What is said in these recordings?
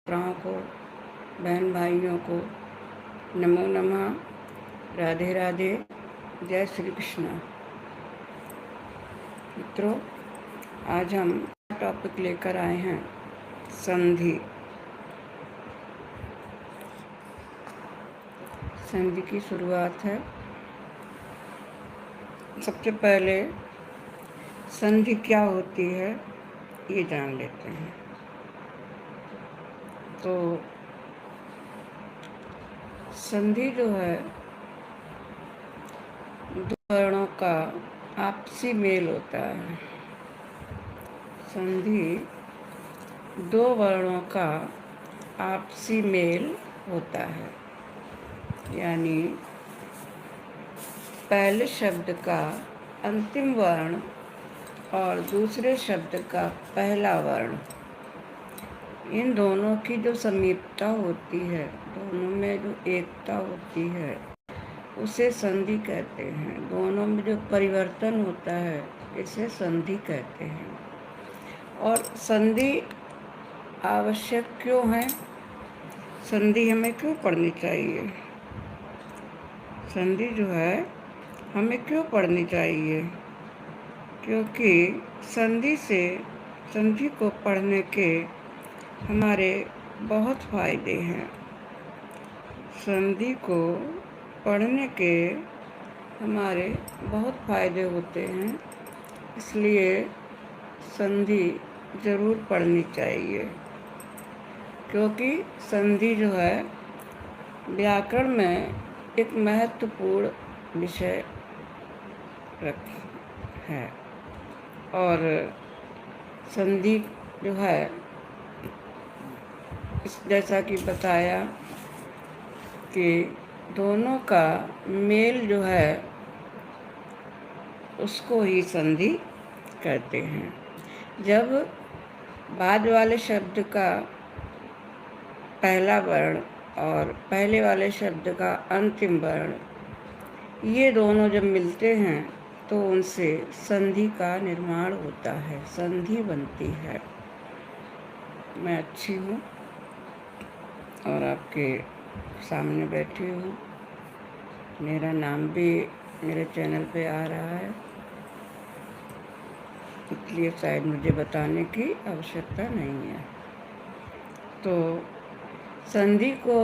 मित्रों को, बहन भाइयों को नमो नमः, राधे राधे, जय श्री कृष्ण। मित्रों, आज हम टॉपिक लेकर आए हैं संधि। संधि की शुरुआत है। सबसे पहले संधि क्या होती है ये जान लेते हैं। तो संधि जो है दो वर्णों का आपसी मेल होता है। संधि दो वर्णों का आपसी मेल होता है, यानी पहले शब्द का अंतिम वर्ण और दूसरे शब्द का पहला वर्ण, इन दोनों की जो समीपता होती है, दोनों में जो एकता होती है, उसे संधि कहते हैं। दोनों में जो परिवर्तन होता है, इसे संधि कहते हैं। और संधि आवश्यक क्यों है? संधि हमें क्यों पढ़नी चाहिए? संधि जो है हमें क्यों पढ़नी चाहिए? क्योंकि संधि को पढ़ने के हमारे बहुत फ़ायदे हैं। संधि को पढ़ने के हमारे बहुत फ़ायदे होते हैं, इसलिए संधि ज़रूर पढ़नी चाहिए। क्योंकि संधि जो है व्याकरण में एक महत्वपूर्ण विषय है। और संधि जो है जैसा कि बताया कि दोनों का मेल जो है उसको ही संधि कहते हैं। जब बाद वाले शब्द का पहला वर्ण और पहले वाले शब्द का अंतिम वर्ण, ये दोनों जब मिलते हैं तो उनसे संधि का निर्माण होता है, संधि बनती है। मैं अच्छी हूँ और आपके सामने बैठी हूँ। मेरा नाम भी मेरे चैनल पे आ रहा है, इसलिए शायद मुझे बताने की आवश्यकता नहीं है। तो संधि को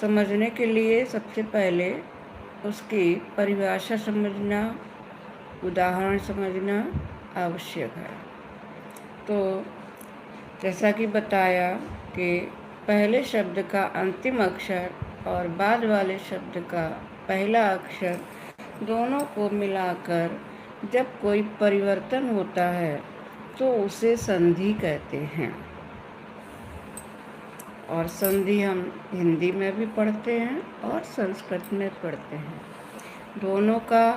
समझने के लिए सबसे पहले उसकी परिभाषा समझना, उदाहरण समझना आवश्यक है। तो जैसा कि बताया कि पहले शब्द का अंतिम अक्षर और बाद वाले शब्द का पहला अक्षर, दोनों को मिलाकर जब कोई परिवर्तन होता है तो उसे संधि कहते हैं। और संधि हम हिंदी में भी पढ़ते हैं और संस्कृत में पढ़ते हैं। दोनों का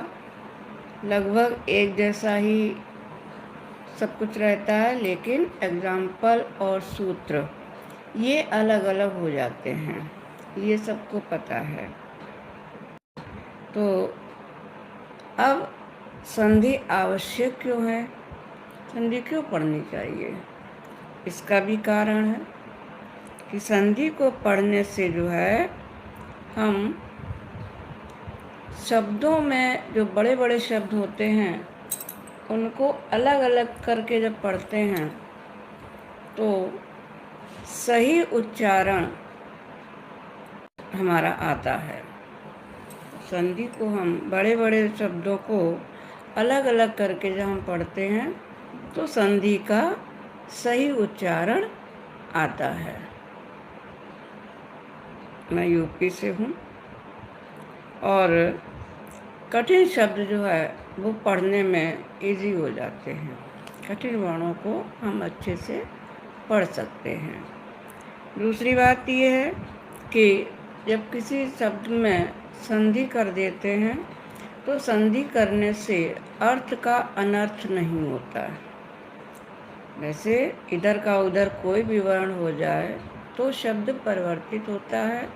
लगभग एक जैसा ही सब कुछ रहता है, लेकिन एग्जाम्पल और सूत्र ये अलग अलग हो जाते हैं, ये सबको पता है। तो अब संधि आवश्यक क्यों है? संधि क्यों पढ़नी चाहिए? इसका भी कारण है कि संधि को पढ़ने से जो है हम शब्दों में जो बड़े बड़े शब्द होते हैं उनको अलग अलग करके जब पढ़ते हैं तो सही उच्चारण हमारा आता है। संधि को हम बड़े बड़े शब्दों को अलग अलग करके जब हम पढ़ते हैं तो संधि का सही उच्चारण आता है। मैं यूपी से हूँ और कठिन शब्द जो है वो पढ़ने में इजी हो जाते हैं। कठिन वर्णों को हम अच्छे से पढ़ सकते हैं। दूसरी बात ये है कि जब किसी शब्द में संधि कर देते हैं तो संधि करने से अर्थ का अनर्थ नहीं होता है। वैसे इधर का उधर कोई भी वर्ण हो जाए तो शब्द परिवर्तित होता है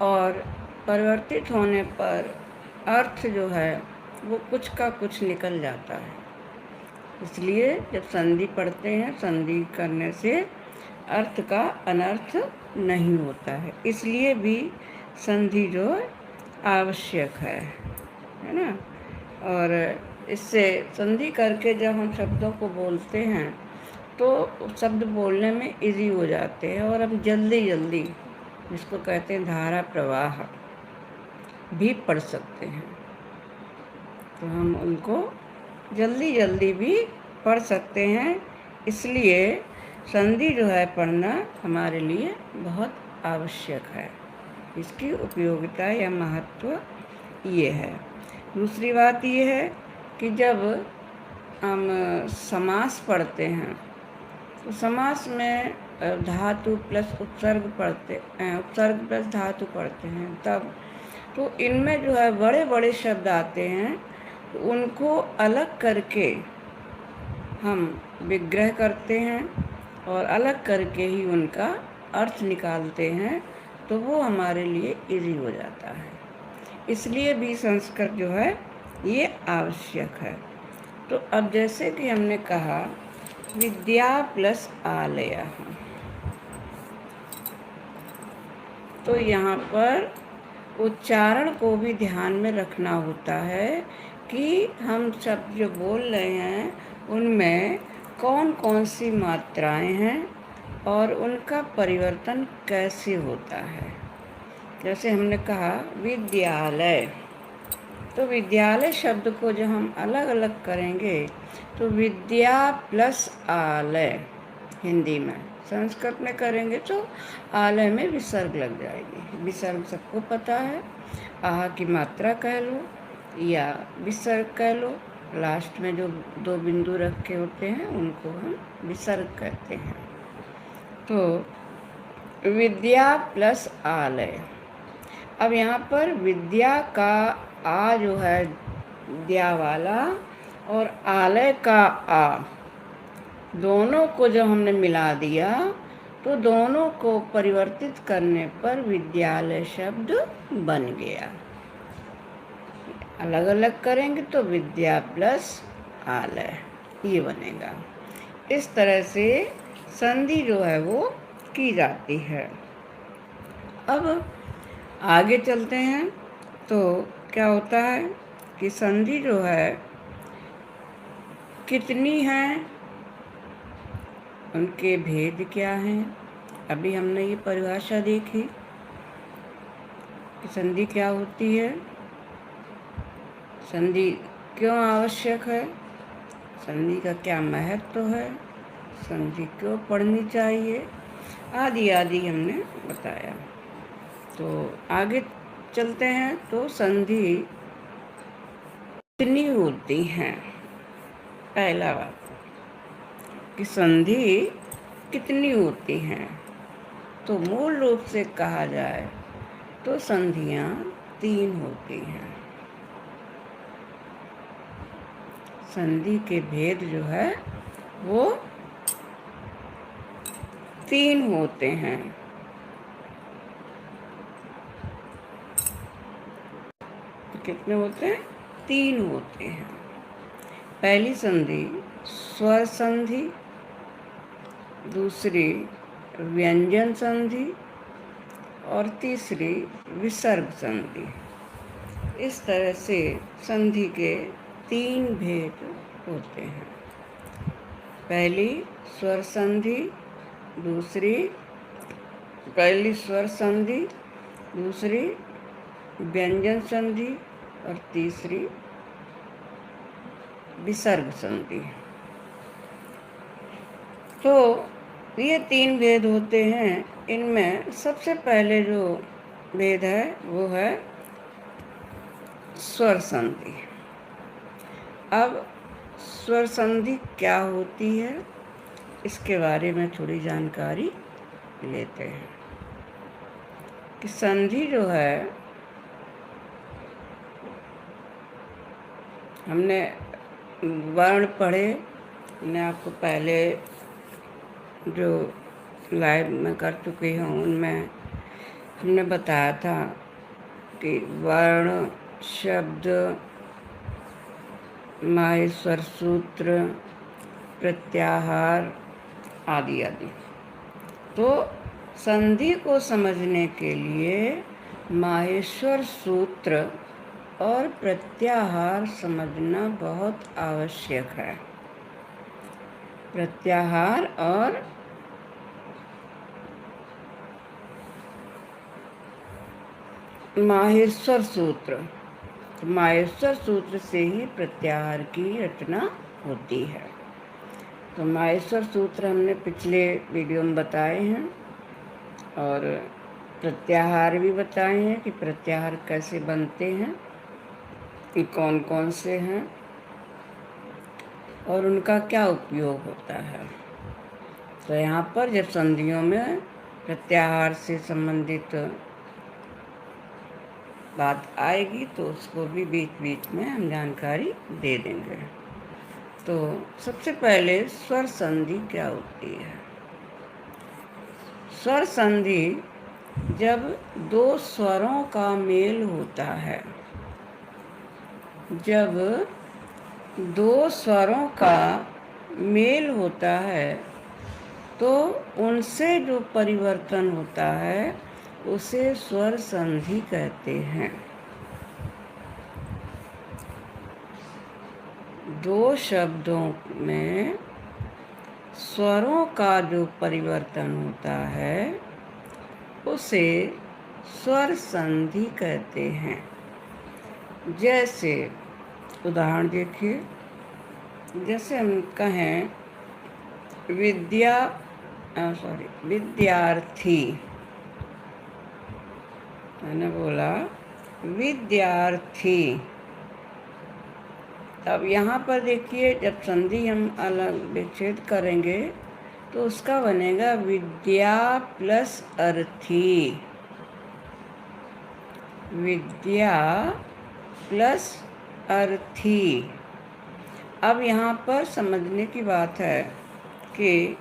और परिवर्तित होने पर अर्थ जो है वो कुछ का कुछ निकल जाता है। इसलिए जब संधि पढ़ते हैं, संधि करने से अर्थ का अनर्थ नहीं होता है, इसलिए भी संधि जो आवश्यक है ना। और इससे संधि करके जब हम शब्दों को बोलते हैं तो शब्द बोलने में इजी हो जाते हैं, और हम जल्दी जल्दी, जिसको कहते हैं धारा प्रवाह, भी पढ़ सकते हैं। तो हम उनको जल्दी जल्दी भी पढ़ सकते हैं, इसलिए संधि जो है पढ़ना हमारे लिए बहुत आवश्यक है। इसकी उपयोगिता या महत्व ये है। दूसरी बात ये है कि जब हम समास पढ़ते हैं तो समास में धातु प्लस उपसर्ग पढ़ते हैं, उपसर्ग प्लस धातु पढ़ते हैं, तब तो इनमें जो है बड़े बड़े शब्द आते हैं, तो उनको अलग करके हम विग्रह करते हैं और अलग करके ही उनका अर्थ निकालते हैं, तो वो हमारे लिए इजी हो जाता है। इसलिए भी संस्कृत जो है ये आवश्यक है। तो अब जैसे कि हमने कहा विद्या प्लस आलय, तो यहाँ पर उच्चारण को भी ध्यान में रखना होता है कि हम शब्द जो बोल रहे हैं उनमें कौन कौन सी मात्राएं हैं और उनका परिवर्तन कैसे होता है। जैसे हमने कहा विद्यालय, तो विद्यालय शब्द को जो हम अलग अलग करेंगे तो विद्या प्लस आलय हिंदी में, संस्कृत में करेंगे तो आलय में विसर्ग लग जाएगी। विसर्ग सबको पता है, आह की मात्रा कह लो या विसर्ग कह लो, लास्ट में जो दो बिंदु रखे होते हैं उनको हम विसर्ग कहते हैं। तो विद्या प्लस आलय, अब यहाँ पर विद्या का आ जो है द्या वाला और आलय का आ, दोनों को जब हमने मिला दिया तो दोनों को परिवर्तित करने पर विद्यालय शब्द बन गया। अलग अलग करेंगे तो विद्या प्लस आलय ये बनेगा। इस तरह से संधि जो है वो की जाती है। अब आगे चलते हैं तो क्या होता है कि संधि जो है कितनी है, उनके भेद क्या हैं। अभी हमने ये परिभाषा देखी कि संधि क्या होती है, संधि क्यों आवश्यक है, संधि का क्या महत्व है, संधि क्यों पढ़नी चाहिए, आदि आदि हमने बताया। तो आगे चलते हैं तो संधि कितनी होती हैं। पहला बात कि संधि कितनी होती हैं, तो मूल रूप से कहा जाए तो संधियाँ 3 होती हैं। संधि के भेद जो है वो 3 होते हैं। कितने होते हैं? 3 होते हैं। पहली संधि स्वर संधि, दूसरी व्यंजन संधि और तीसरी विसर्ग संधि। इस तरह से संधि के 3 भेद होते हैं। पहली स्वर संधि, पहली स्वर संधि, दूसरी व्यंजन संधि और तीसरी विसर्ग संधि। तो ये 3 भेद होते हैं। इनमें सबसे पहले जो भेद है वो है स्वर संधि। अब स्वर संधि क्या होती है इसके बारे में थोड़ी जानकारी लेते हैं कि संधि जो है, हमने वर्ण पढ़े, मैं आपको पहले जो लाइव में कर चुकी हूँ उनमें हमने बताया था कि वर्ण, शब्द, माहेश्वर सूत्र, प्रत्याहार आदि आदि। तो संधि को समझने के लिए माहेश्वर सूत्र और प्रत्याहार समझना बहुत आवश्यक है। प्रत्याहार और माहेश्वर सूत्र, तो माहेश्वर सूत्र से ही प्रत्याहार की रचना होती है। तो माहेश्वर सूत्र हमने पिछले वीडियो में बताए हैं और प्रत्याहार भी बताए हैं कि प्रत्याहार कैसे बनते हैं, कि कौन कौन से हैं और उनका क्या उपयोग होता है। तो यहाँ पर जब संधियों में प्रत्याहार से संबंधित बात आएगी तो उसको भी बीच बीच में हम जानकारी दे देंगे। तो सबसे पहले स्वर संधि क्या होती है। स्वर संधि जब दो स्वरों का मेल होता है, जब दो स्वरों का मेल होता है तो उनसे जो परिवर्तन होता है उसे स्वर संधि कहते हैं। दो शब्दों में स्वरों का जो परिवर्तन होता है उसे स्वर संधि कहते हैं। जैसे उदाहरण देखिए, जैसे हम कहें विद्यार्थी, मैंने बोला विद्यार्थी। अब यहाँ पर देखिए जब संधि हम अलग विच्छेद करेंगे तो उसका बनेगा विद्या प्लस अर्थी, विद्या प्लस अर्थी। अब यहाँ पर समझने की बात है कि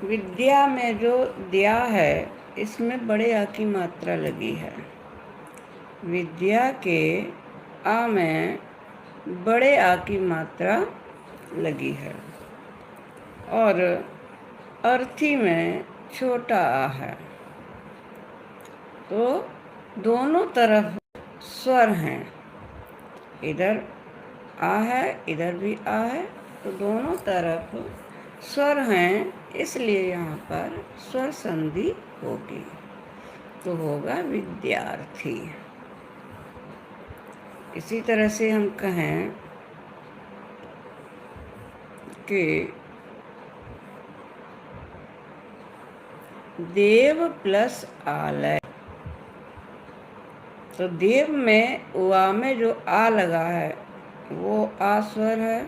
विद्या में जो द्या है इसमें बड़े आ की मात्रा लगी है। विद्या के आ में बड़े आ की मात्रा लगी है और अर्थी में छोटा आ है। तो दोनों तरफ स्वर हैं, इधर आ है इधर भी आ है, तो दोनों तरफ स्वर हैं, इसलिए यहाँ पर स्वर संधि होगी, तो होगा विद्यार्थी। इसी तरह से हम कहें कि देव प्लस आलय, तो देव में वा में जो आ लगा है वो आ स्वर है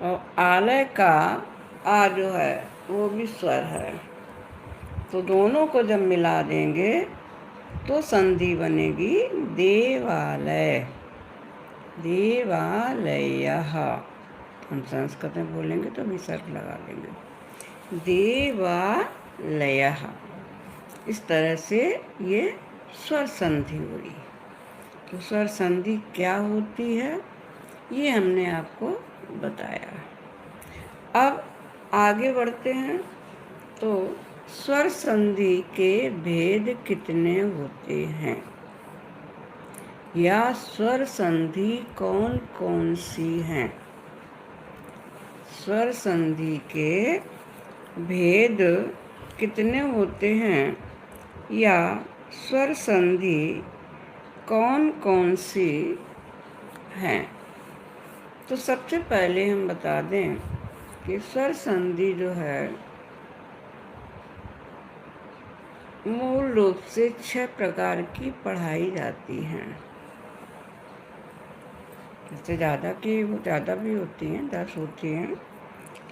और आलय का आ जो है वो भी स्वर है। तो दोनों को जब मिला देंगे तो संधि बनेगी देवालय, देवालयः। हम संस्कृत में बोलेंगे तो विसर्ग लगा देंगे, देवालयः। इस तरह से ये स्वर संधि हुई। तो स्वर संधि क्या होती है ये हमने आपको बताया। अब आगे बढ़ते हैं। तो स्वर संधि के भेद कितने होते हैं या स्वर संधि कौन कौन सी हैं। स्वर संधि के भेद कितने होते हैं या स्वर संधि कौन कौन सी हैं। तो सबसे पहले हम बता दें कि स्वर संधि जो है मूल रूप से 6 प्रकार की पढ़ाई जाती हैं। इससे ज़्यादा भी होती हैं, 10 होती हैं,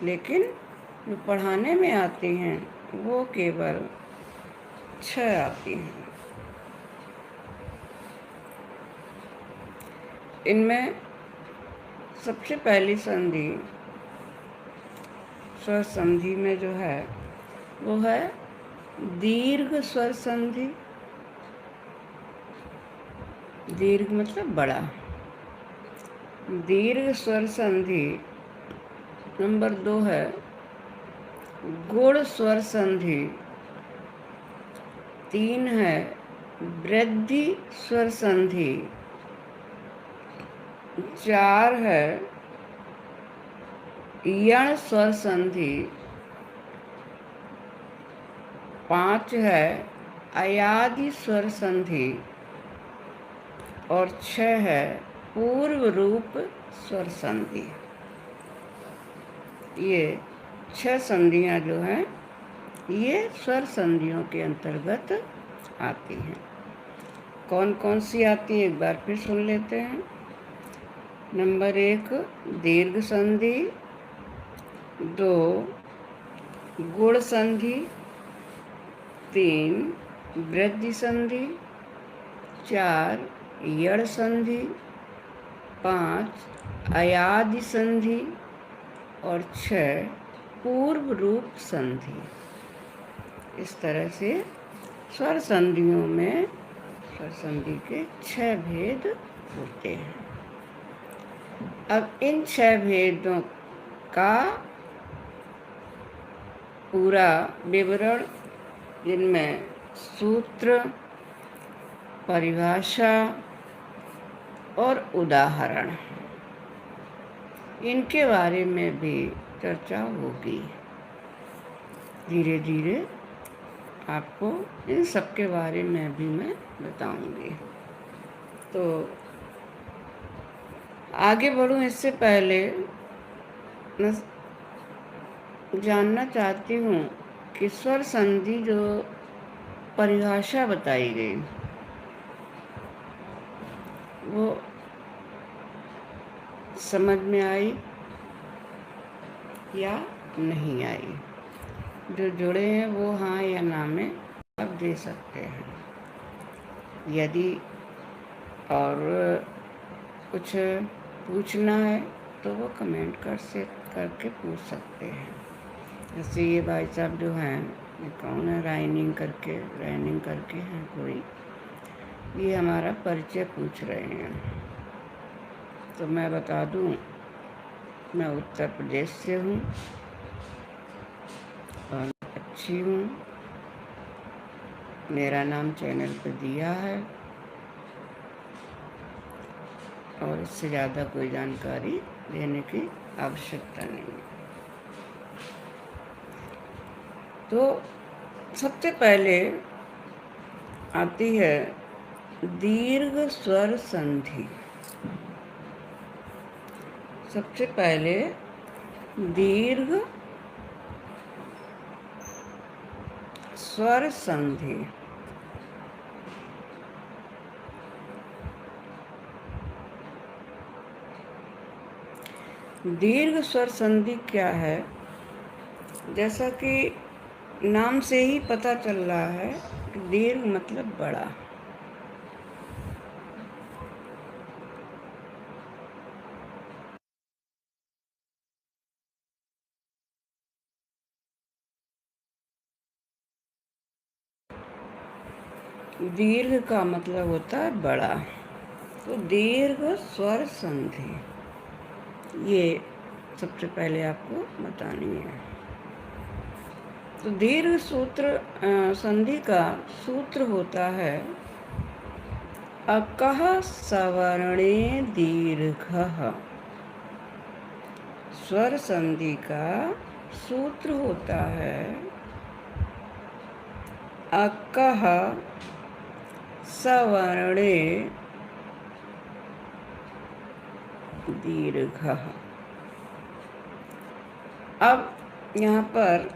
लेकिन जो पढ़ाने में आती हैं वो केवल 6 आती हैं। इनमें सबसे पहली संधि स्वर संधि में जो है वो है दीर्घ स्वर संधि। दीर्घ मतलब बड़ा। दीर्घ स्वर संधि। नंबर 2 है गुण स्वर संधि। 3 है वृद्धि स्वर संधि, 4 है यण स्वर संधि, 5 है अयादि स्वर संधि और 6 है पूर्व रूप स्वर संधि। ये 6 संधियाँ जो हैं ये स्वर संधियों के अंतर्गत आती हैं। कौन कौन सी आती है एक बार फिर सुन लेते हैं। नंबर 1 दीर्घ संधि, 2 गुण संधि, 3 वृद्धि संधि, 4 यण संधि, 5 अयादि संधि और 6 पूर्व रूप संधि। इस तरह से स्वर संधियों में स्वर संधि के 6 भेद होते हैं। अब इन 6 भेदों का पूरा विवरण, जिनमें सूत्र, परिभाषा और उदाहरण, इनके बारे में भी चर्चा होगी। धीरे धीरे आपको इन सब के बारे में भी मैं बताऊंगी। तो आगे बढ़ूं इससे पहले मैं जानना चाहती हूँ कि स्वर संधि जो परिभाषा बताई गई वो समझ में आई या नहीं आई। जो जुड़े हैं वो हाँ या ना में जवाब दे सकते हैं। यदि और कुछ पूछना है तो वो कमेंट करके पूछ सकते हैं। जैसे ये भाई साहब जो हैं, ये कौन है, राइनिंग करके हैं कोई, ये हमारा परिचय पूछ रहे हैं। तो मैं बता दूं, मैं उत्तर प्रदेश से हूँ और अच्छी हूँ। मेरा नाम चैनल पर दिया है और इससे ज़्यादा कोई जानकारी देने की आवश्यकता नहीं है। तो सबसे पहले आती है दीर्घ स्वर संधि। सबसे पहले दीर्घ स्वर संधि। दीर्घ स्वर संधि क्या है? जैसा कि नाम से ही पता चल रहा है कि दीर्घ मतलब बड़ा। दीर्घ का मतलब होता है बड़ा। तो दीर्घ स्वर संधि ये सबसे पहले आपको बतानी है। तो दीर्घ संधि का सूत्र होता है अकः सवर्णे दीर्घः। स्वर संधि का सूत्र होता है अकः सवर्णे दीर्घः। अब यहाँ पर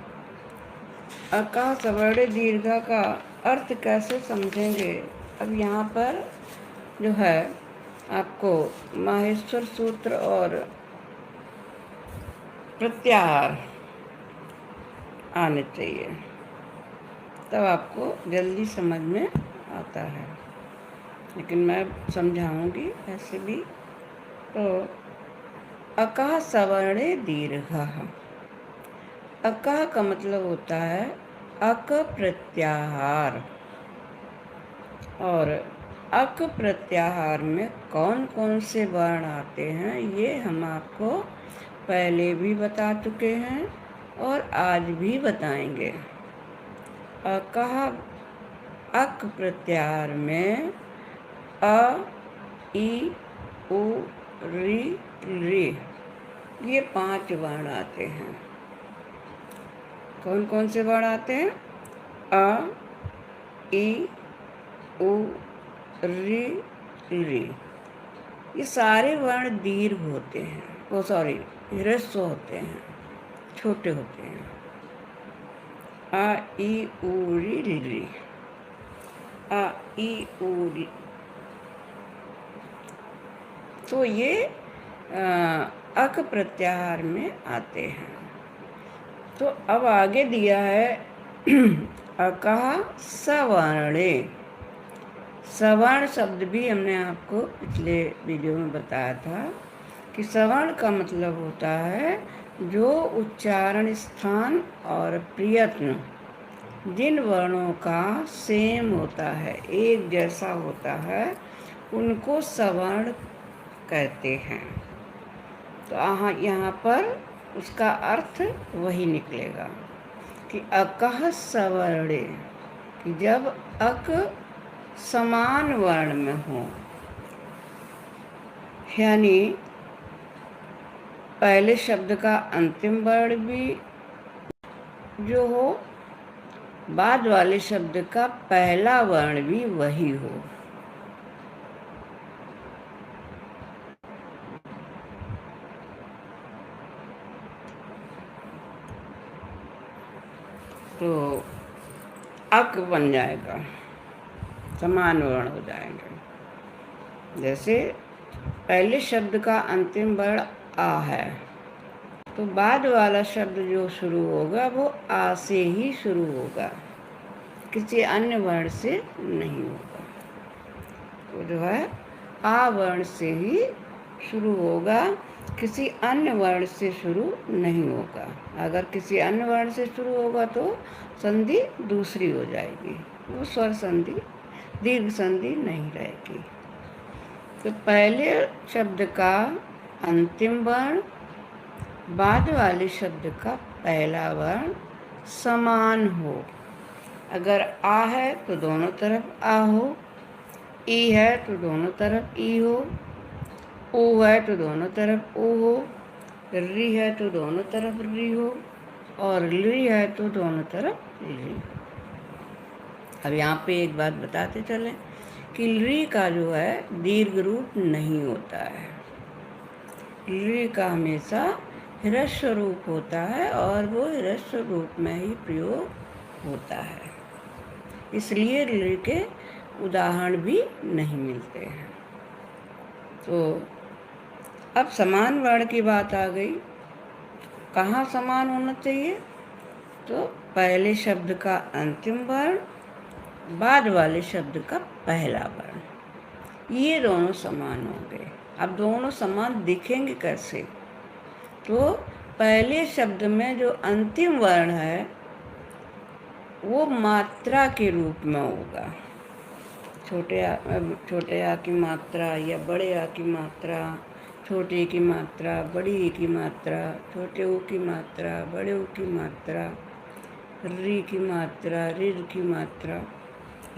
अकः सवर्णे दीर्घ का अर्थ कैसे समझेंगे? अब यहाँ पर जो है आपको माहेश्वर सूत्र और प्रत्याहार आने चाहिए, तब आपको जल्दी समझ में आता है। लेकिन मैं समझाऊंगी ऐसे भी। तो अकः सवर्णे दीर्घः। अकः का मतलब होता है अक प्रत्याहार। और अक प्रत्याहार में कौन कौन से वर्ण आते हैं ये हम आपको पहले भी बता चुके हैं और आज भी बताएंगे। अकः अक प्रत्याहार में अ, ई, उ, री, री, ये 5 वर्ण आते हैं। कौन कौन से वर्ण आते हैं? अ, ई, उ, री, री। ये सारे वर्ण दीर्घ होते हैं, वो सॉरी ह्रस्व होते हैं, छोटे होते हैं। अ, ई, उ, री, री। अ, ई, उ, री। तो ये अक प्रत्याहार में आते हैं। तो अब आगे दिया है अकः सवर्णे। सवर्ण शब्द भी हमने आपको पिछले वीडियो में बताया था कि सवर्ण का मतलब होता है जो उच्चारण स्थान और प्रयत्न जिन वर्णों का सेम होता है, एक जैसा होता है, उनको सवर्ण कहते हैं। तो यहाँ पर उसका अर्थ वही निकलेगा कि अकः सवर्णे, कि जब अक समान वर्ण में हो, यानी पहले शब्द का अंतिम वर्ण भी जो हो, बाद वाले शब्द का पहला वर्ण भी वही हो। तो अक बन जाएगा, समान वर्ण हो जाएंगे। जैसे पहले शब्द का अंतिम वर्ण आ है, तो बाद वाला शब्द जो शुरू होगा वो आ से ही शुरू होगा, किसी अन्य वर्ण से नहीं होगा। तो जो है आ वर्ण से ही शुरू होगा, किसी अन्य वर्ण से शुरू नहीं होगा। अगर किसी अन्य वर्ण से शुरू होगा तो संधि दूसरी हो जाएगी, वो स्वर संधि, दीर्घ संधि नहीं रहेगी। तो पहले शब्द का अंतिम वर्ण, बाद वाले शब्द का पहला वर्ण समान हो। अगर आ है तो दोनों तरफ आ हो, ई है तो दोनों तरफ ई हो, ऊ है तो दोनों तरफ ऊ हो, री है तो दोनों तरफ री हो, और ली है तो दोनों तरफ ली। अब यहाँ पे एक बात बताते चलें कि ली का जो है दीर्घ रूप नहीं होता है। ली का हमेशा ह्रस्व रूप होता है और वो ह्रस्व रूप में ही प्रयोग होता है, इसलिए ली के उदाहरण भी नहीं मिलते हैं। तो अब समान वर्ण की बात आ गई। कहाँ समान होना चाहिए? तो पहले शब्द का अंतिम वर्ण, बाद वाले शब्द का पहला वर्ण, ये दोनों समान होंगे। अब दोनों समान दिखेंगे कैसे? तो पहले शब्द में जो अंतिम वर्ण है वो मात्रा के रूप में होगा। छोटे आ की मात्रा या बड़े आ की मात्रा, छोटे की मात्रा, बड़ी की मात्रा, छोटे ऊ की मात्रा, बड़े ऊ की मात्रा, री की मात्रा, रिर की मात्रा,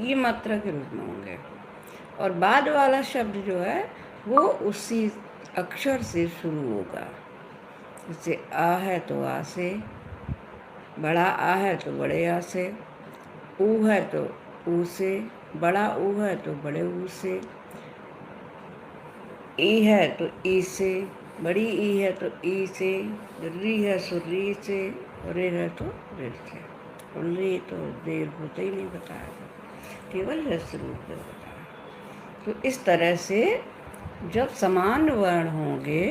ये मात्रा के रूप में होंगे। और बाद वाला शब्द जो है वो उसी अक्षर से शुरू होगा। जैसे आ है तो आ से, बड़ा आ है तो बड़े आ से, ऊ है तो ऊ से, बड़ा ऊ है तो बड़े ऊ से, ई है तो ई से, बड़ी ई है तो ई से, री है तो री से, रे है तो रे से। और रे तो देर होता ही नहीं बताया, केवल रस रूप में बताया। तो इस तरह से जब समान वर्ण होंगे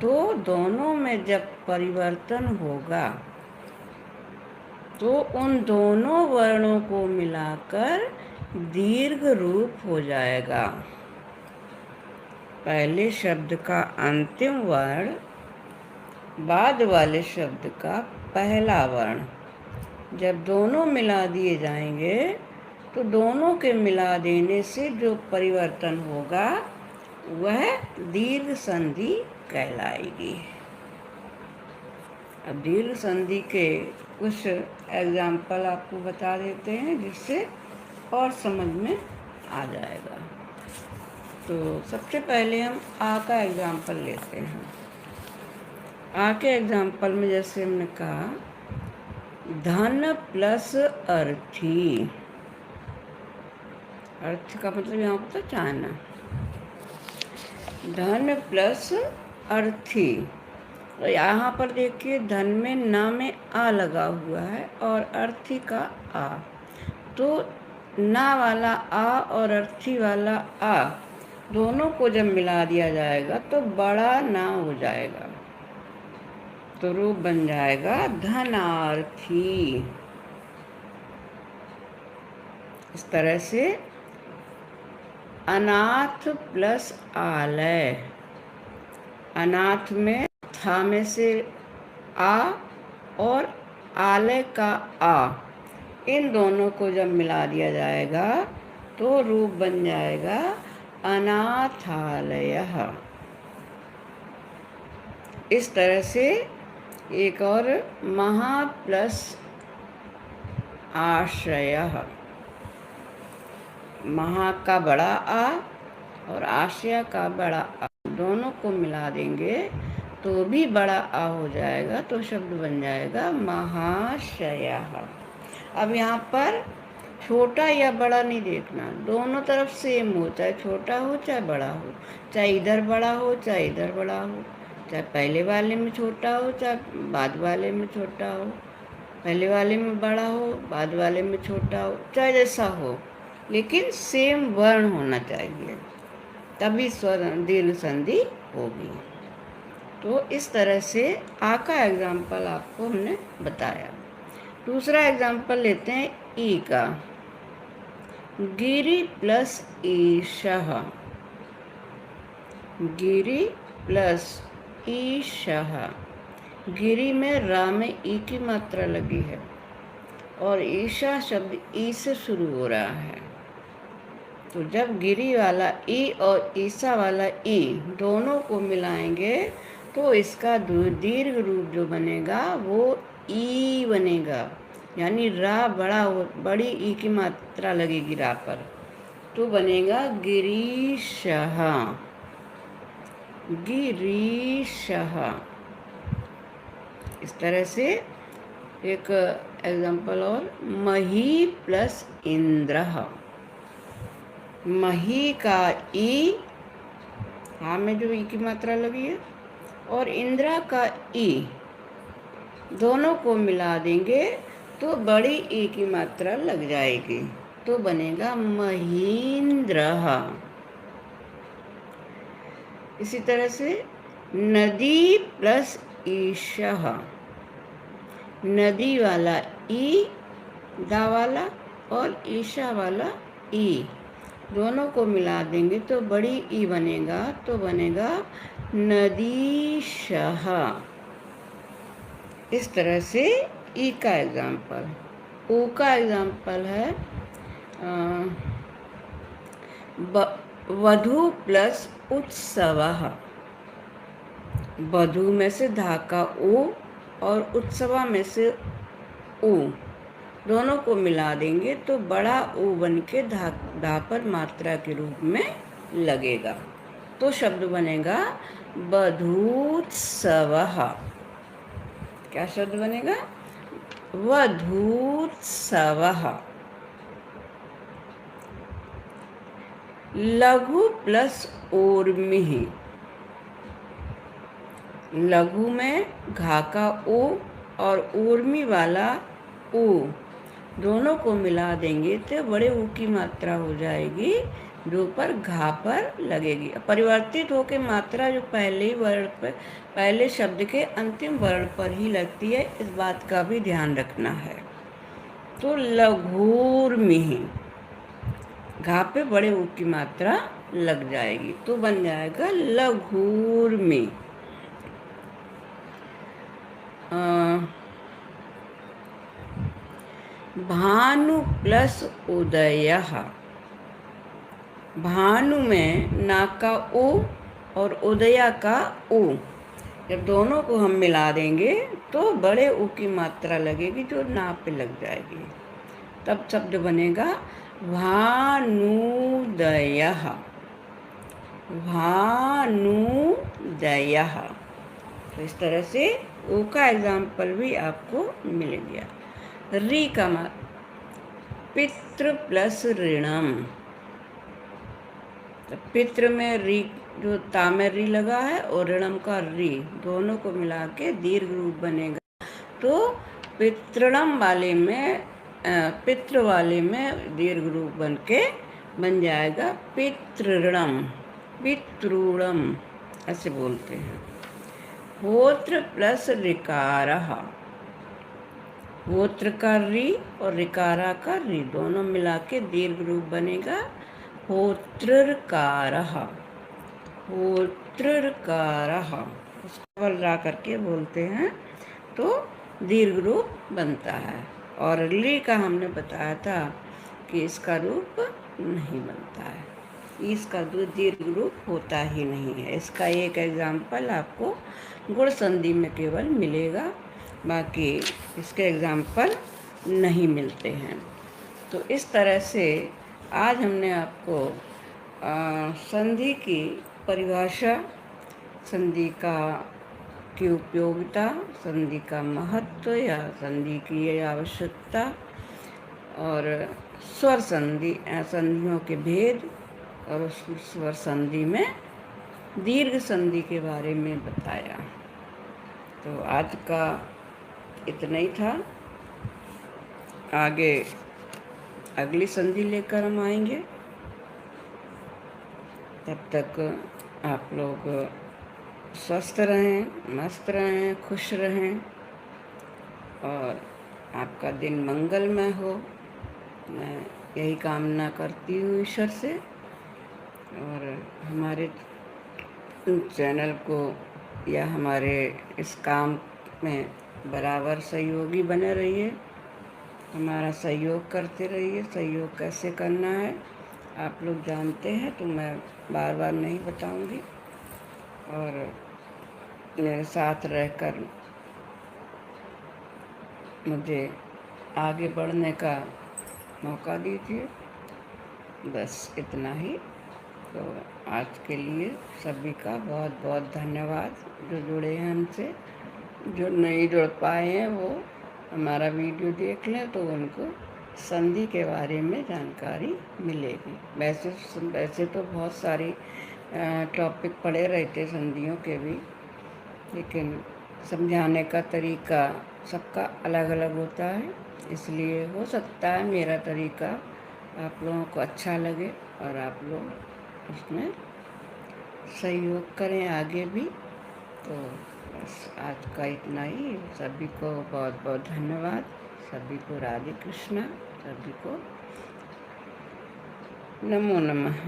तो दोनों में जब परिवर्तन होगा तो उन दोनों वर्णों को मिलाकर दीर्घ रूप हो जाएगा। पहले शब्द का अंतिम वर्ण, बाद वाले शब्द का पहला वर्ण, जब दोनों मिला दिए जाएंगे तो दोनों के मिला देने से जो परिवर्तन होगा वह दीर्घ संधि कहलाएगी। अब दीर्घ संधि के कुछ एग्जाम्पल आपको बता देते हैं जिससे और समझ में आ जाएगा। तो सबसे पहले हम आ का एग्जाम्पल लेते हैं। आ के एग्जाम्पल में जैसे हमने कहा धन प्लस अर्थी। अर्थ का मतलब यहाँ पर चाहना। धन प्लस अर्थी। तो यहाँ पर देखिए धन में ना में आ लगा हुआ है और अर्थी का आ। तो ना वाला आ और अर्थी वाला आ दोनों को जब मिला दिया जाएगा तो बड़ा ना हो जाएगा। तो रूप बन जाएगा धनार्थी। इस तरह से अनाथ प्लस आलय। अनाथ में था में से आ और आलय का आ, इन दोनों को जब मिला दिया जाएगा तो रूप बन जाएगा अनाथालयः। इस तरह से एक और महा प्लस आश्रयः। महा का बड़ा आ और आश्रय का बड़ा आ दोनों को मिला देंगे तो भी बड़ा आ हो जाएगा। तो शब्द बन जाएगा महाशयः। अब यहाँ पर छोटा या बड़ा नहीं देखना, दोनों तरफ सेम हो, चाहे छोटा हो चाहे बड़ा हो, चाहे इधर बड़ा हो चाहे इधर बड़ा हो, चाहे पहले वाले में छोटा हो चाहे बाद वाले में छोटा हो, पहले वाले में बड़ा हो बाद वाले में छोटा हो, चाहे जैसा हो, लेकिन सेम वर्ण होना चाहिए, तभी स्वर दीर्घ संधि होगी। तो इस तरह से आ का एग्जाम्पल आपको हमने बताया। दूसरा एग्जाम्पल लेते हैं ई का। गिरि प्लस ईशः। गिरि प्लस ईशः। गिरि में रा में ई की मात्रा लगी है और ईशा शब्द ई से शुरू हो रहा है। तो जब गिरि वाला ई और ईसा वाला ई दोनों को मिलाएंगे तो इसका दीर्घ रूप जो बनेगा वो ई बनेगा, यानी रा बड़ा हो, बड़ी ई की मात्रा लगेगी रा पर, तो बनेगा गिरीशः। गिरीशः। इस तरह से एक एग्जाम्पल और मही प्लस इंद्रः। मही का ई, हाँ में जो ई की मात्रा लगी है, और इंद्रा का ई दोनों को मिला देंगे तो बड़ी ई की मात्रा लग जाएगी, तो बनेगा महींद्रः। इसी तरह से नदी प्लस ईशः। नदी वाला ई दा वाला और ईशा वाला ई दोनों को मिला देंगे तो बड़ी ई बनेगा, तो बनेगा नदीशः। इस तरह से ई का एग्जाम्पल। ऊ का एग्जाम्पल है वधु प्लस उत्सवः। वधु में से धा का ऊ और उत्सवा में से ऊ दोनों को मिला देंगे तो बड़ा ऊ बन के धा पर मात्रा के रूप में लगेगा, तो शब्द बनेगा वधूत्सवः। क्या शब्द बनेगा? वधूत्सवः। लघु प्लस ऊर्मिः। लघु में घा का ऊ और ऊर्मी वाला ऊ दोनों को मिला देंगे तो बड़े ऊ की मात्रा हो जाएगी जो पर घा पर लगेगी। परिवर्तित होकर मात्रा जो पहले ही वर्ण पर, पहले शब्द के अंतिम वर्ण पर ही लगती है, इस बात का भी ध्यान रखना है। तो लघूर्मिः, घा पे बड़े ऊ की मात्रा लग जाएगी तो बन जाएगा लघूर्मि। भानु प्लस उदयः। भानु में ना का ऊ और उदया का ऊ जब दोनों को हम मिला देंगे तो बड़े ऊ की मात्रा लगेगी जो ना पे लग जाएगी, तब शब्द बनेगा भानुदयः, भानुदयः। तो इस तरह से ओ का एग्जाम्पल भी आपको मिल गया। री का पितृ प्लस ऋणम। तो पितृ में री, जो ता में री लगा है, और ऋणम का री, दोनों को मिला के दीर्घ रूप बनेगा। तो पितृणम वाले में, पितृ वाले में दीर्घ रूप बन के बन जाएगा पितृणम, पितृणम ऐसे बोलते हैं। होत्र प्लस ऋकारः, होत्र का री और ऋकारा का री दोनों मिला के दीर्घ रूप बनेगा होत्रकारः, होत्रकारः। उसको ला करके बोलते हैं तो दीर्घ रूप बनता है। और ली का हमने बताया था कि इसका रूप नहीं बनता है, इसका दीर्घ रूप होता ही नहीं है। इसका एक एग्जाम्पल आपको गुण संधि में केवल मिलेगा, बाकी इसके एग्जाम्पल नहीं मिलते हैं। तो इस तरह से आज हमने आपको संधि की परिभाषा, संधि की उपयोगिता, संधि का महत्व या संधि की आवश्यकता, और स्वर संधि, संधियों के भेद, और स्वर संधि में दीर्घ संधि के बारे में बताया। तो आज का इतना ही था। आगे अगली संधि लेकर हम आएंगे। तब तक आप लोग स्वस्थ रहें, मस्त रहें, खुश रहें, और आपका दिन मंगलमय हो, मैं यही कामना करती हूँ ईश्वर से। और हमारे चैनल को या हमारे इस काम में बराबर सहयोगी बने रहिए, हमारा सहयोग करते रहिए। सहयोग कैसे करना है आप लोग जानते हैं, तो मैं बार बार नहीं बताऊंगी। और मेरे साथ रहकर मुझे आगे बढ़ने का मौका दीजिए। बस इतना ही। तो आज के लिए सभी का बहुत बहुत धन्यवाद, जो जुड़े हैं हमसे। जो नहीं जुड़ पाए हैं वो हमारा वीडियो देख लें, तो उनको संधि के बारे में जानकारी मिलेगी। वैसे तो बहुत सारी टॉपिक पढ़े रहते संधियों के भी, लेकिन समझाने का तरीका सबका अलग अलग होता है। इसलिए हो सकता है मेरा तरीका आप लोगों को अच्छा लगे और आप लोग उसमें सहयोग करें आगे भी। तो बस आज का इतना ही। सभी को बहुत बहुत धन्यवाद। सभी को राधे कृष्णा। सभी को नमो नमः।